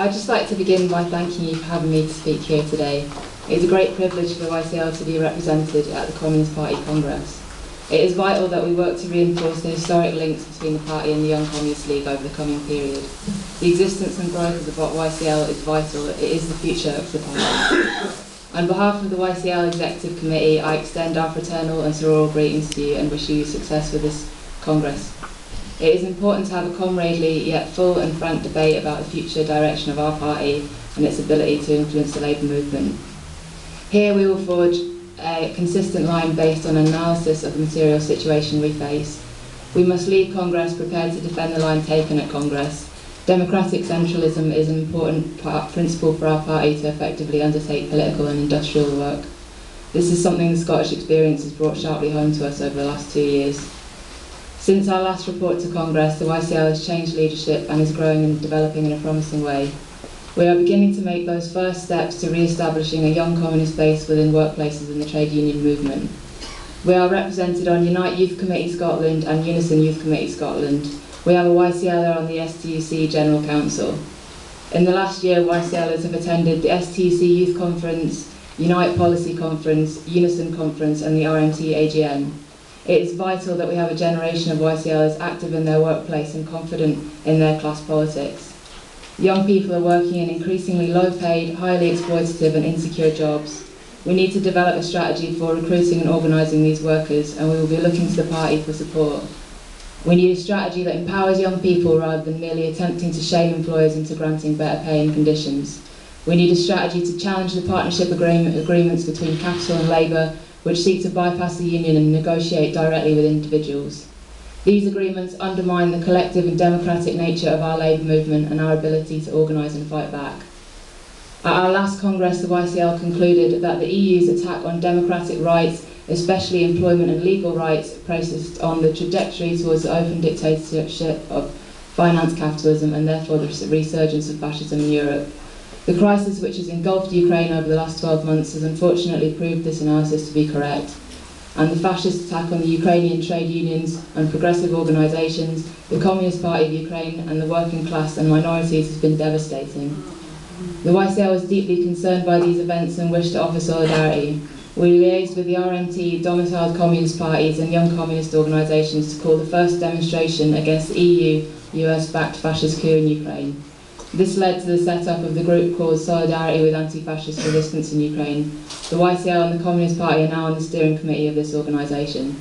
I'd just like to begin by thanking you for having me to speak here today. It is a great privilege for the YCL to be represented at the Communist Party Congress. It is vital that we work to reinforce the historic links between the party and the Young Communist League over the coming period. The existence and growth of the YCL is vital. It is the future of the party. On behalf of the YCL Executive Committee, I extend our fraternal and sororal greetings to you and wish you success with this Congress. It is important to have a comradely yet full and frank debate about the future direction of our party and its ability to influence the labour movement. Here we will forge a consistent line based on analysis of the material situation we face. We must leave Congress prepared to defend the line taken at Congress. Democratic centralism is an important principle for our party to effectively undertake political and industrial work. This is something the Scottish experience has brought sharply home to us over the last 2 years. Since our last report to Congress, the YCL has changed leadership and is growing and developing in a promising way. We are beginning to make those first steps to re-establishing a young communist base within workplaces in the trade union movement. We are represented on Unite Youth Committee Scotland and Unison Youth Committee Scotland. We have a YCLer on the STUC General Council. In the last year, YCLers have attended the STUC Youth Conference, Unite Policy Conference, Unison Conference and the RMT AGM. It is vital that we have a generation of YCLers active in their workplace and confident in their class politics. Young people are working in increasingly low-paid, highly exploitative and insecure jobs. We need to develop a strategy for recruiting and organising these workers, and we will be looking to the party for support. We need a strategy that empowers young people rather than merely attempting to shame employers into granting better pay and conditions. We need a strategy to challenge the partnership agreements between capital and labour, which seek to bypass the union and negotiate directly with individuals. These agreements undermine the collective and democratic nature of our labour movement and our ability to organise and fight back. At our last Congress, the YCL concluded that the EU's attack on democratic rights, especially employment and legal rights, places on the trajectory towards the open dictatorship of finance capitalism and therefore the resurgence of fascism in Europe. The crisis which has engulfed Ukraine over the last 12 months has unfortunately proved this analysis to be correct. And the fascist attack on the Ukrainian trade unions and progressive organisations, the Communist Party of Ukraine and the working class and minorities has been devastating. The YCL is deeply concerned by these events and wish to offer solidarity. We liaised with the RMT, domiciled communist parties and young communist organisations to call the first demonstration against the EU-US-backed fascist coup in Ukraine. This led to the set-up of the group called Solidarity with Anti-Fascist Resistance in Ukraine. The YCL and the Communist Party are now on the steering committee of this organisation.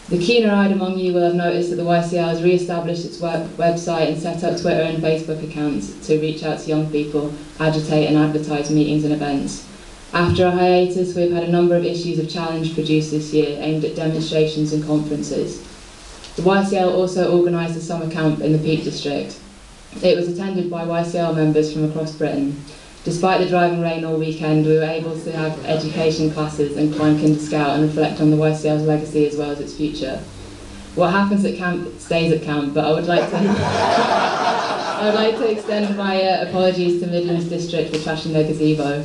The keener-eyed among you will have noticed that the YCL has re-established its website and set up Twitter and Facebook accounts to reach out to young people, agitate and advertise meetings and events. After a hiatus, we have had a number of issues of challenge produced this year aimed at demonstrations and conferences. The YCL also organised a summer camp in the Peak District. It was attended by YCL members from across Britain. Despite the driving rain all weekend, we were able to have education classes and climb Kinder Scout and reflect on the YCL's legacy as well as its future. What happens at camp stays at camp, but I would like to extend my apologies to Midlands District for trashing their gazebo.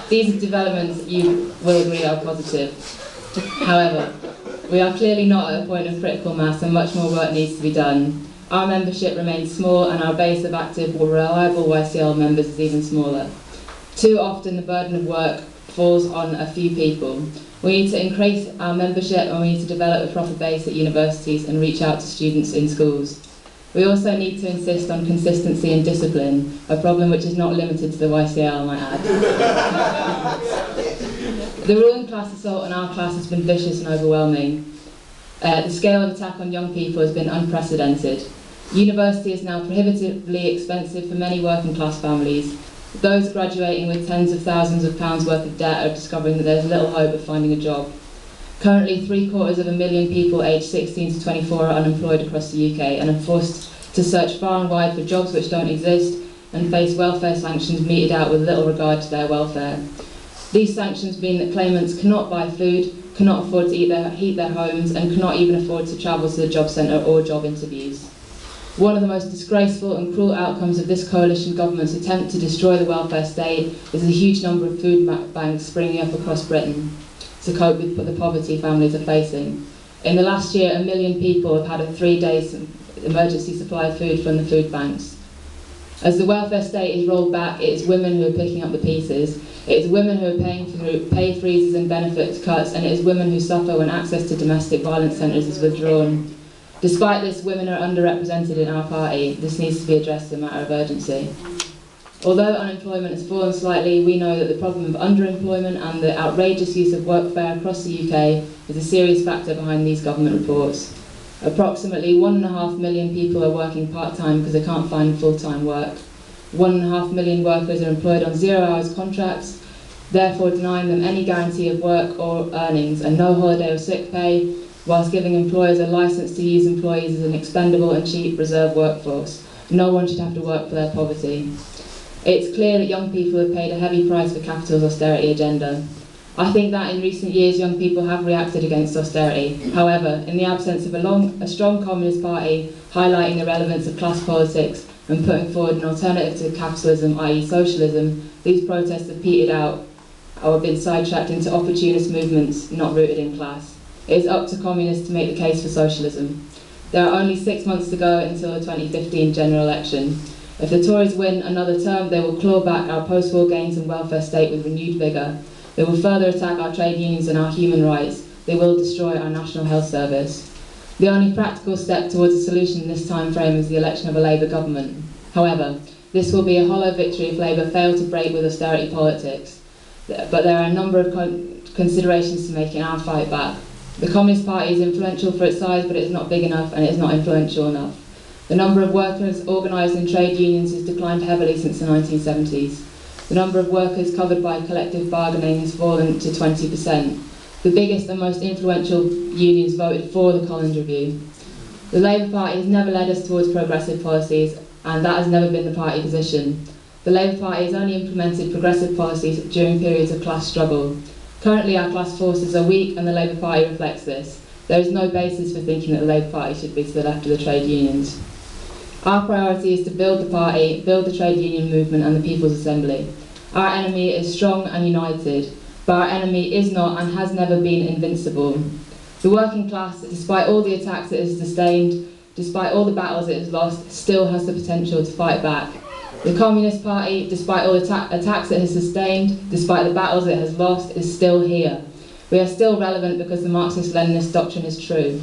These developments, you will agree, are positive. However, we are clearly not at a point of critical mass and much more work needs to be done. Our membership remains small and our base of active or reliable YCL members is even smaller. Too often the burden of work falls on a few people. We need to increase our membership and we need to develop a proper base at universities and reach out to students in schools. We also need to insist on consistency and discipline, a problem which is not limited to the YCL, I might add. The ruling class assault on our class has been vicious and overwhelming. The scale of attack on young people has been unprecedented. University is now prohibitively expensive for many working class families. Those graduating with tens of thousands of pounds worth of debt are discovering that there's little hope of finding a job. Currently, 750,000 people aged 16 to 24 are unemployed across the UK and are forced to search far and wide for jobs which don't exist and face welfare sanctions meted out with little regard to their welfare. These sanctions mean that claimants cannot buy food, cannot afford to heat their homes and cannot even afford to travel to the job centre or job interviews. One of the most disgraceful and cruel outcomes of this coalition government's attempt to destroy the welfare state is the huge number of food banks springing up across Britain to cope with the poverty families are facing. In the last year, 1 million people have had a 3-day emergency supply of food from the food banks. As the welfare state is rolled back, it is women who are picking up the pieces. It is women who are paying through pay freezes and benefits cuts, and it is women who suffer when access to domestic violence centres is withdrawn. Despite this, women are underrepresented in our party. This needs to be addressed as a matter of urgency. Although unemployment has fallen slightly, we know that the problem of underemployment and the outrageous use of workfare across the UK is a serious factor behind these government reports. Approximately 1.5 million people are working part-time because they can't find full-time work. 1.5 million workers are employed on 0 hours contracts, therefore denying them any guarantee of work or earnings and no holiday or sick pay, whilst giving employers a licence to use employees as an expendable and cheap reserve workforce. No one should have to work for their poverty. It's clear that young people have paid a heavy price for capital's austerity agenda. I think that in recent years young people have reacted against austerity. However, in the absence of a strong Communist Party highlighting the relevance of class politics and putting forward an alternative to capitalism, i.e. socialism, these protests have petered out or have been sidetracked into opportunist movements not rooted in class. It is up to communists to make the case for socialism. There are only 6 months to go until the 2015 general election. If the Tories win another term, they will claw back our post-war gains and welfare state with renewed vigour. They will further attack our trade unions and our human rights. They will destroy our National Health Service. The only practical step towards a solution in this time frame is the election of a Labour government. However, this will be a hollow victory if Labour fail to break with austerity politics. But there are a number of considerations to make in our fight back. The Communist Party is influential for its size, but it is not big enough and it is not influential enough. The number of workers organised in trade unions has declined heavily since the 1970s. The number of workers covered by collective bargaining has fallen to 20%. The biggest and most influential unions voted for the Collins Review. The Labour Party has never led us towards progressive policies, and that has never been the party position. The Labour Party has only implemented progressive policies during periods of class struggle. Currently our class forces are weak and the Labour Party reflects this. There is no basis for thinking that the Labour Party should be to the left of the trade unions. Our priority is to build the party, build the trade union movement and the People's Assembly. Our enemy is strong and united, but our enemy is not and has never been invincible. The working class, despite all the attacks it has sustained, despite all the battles it has lost, still has the potential to fight back. The Communist Party, despite all the attacks it has sustained, despite the battles it has lost, is still here. We are still relevant because the Marxist-Leninist doctrine is true.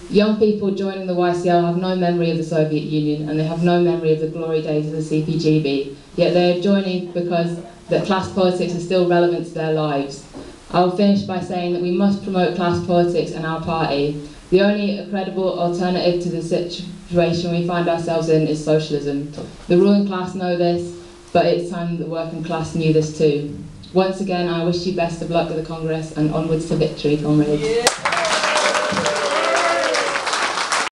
Young people joining the YCL have no memory of the Soviet Union and they have no memory of the glory days of the CPGB, yet they are joining because that class politics is still relevant to their lives. I'll finish by saying that we must promote class politics in our party. The only credible alternative to the situation we find ourselves in is socialism. The ruling class know this, but it's time that the working class knew this too. Once again, I wish you best of luck with the Congress and onwards to victory, comrades. Yeah.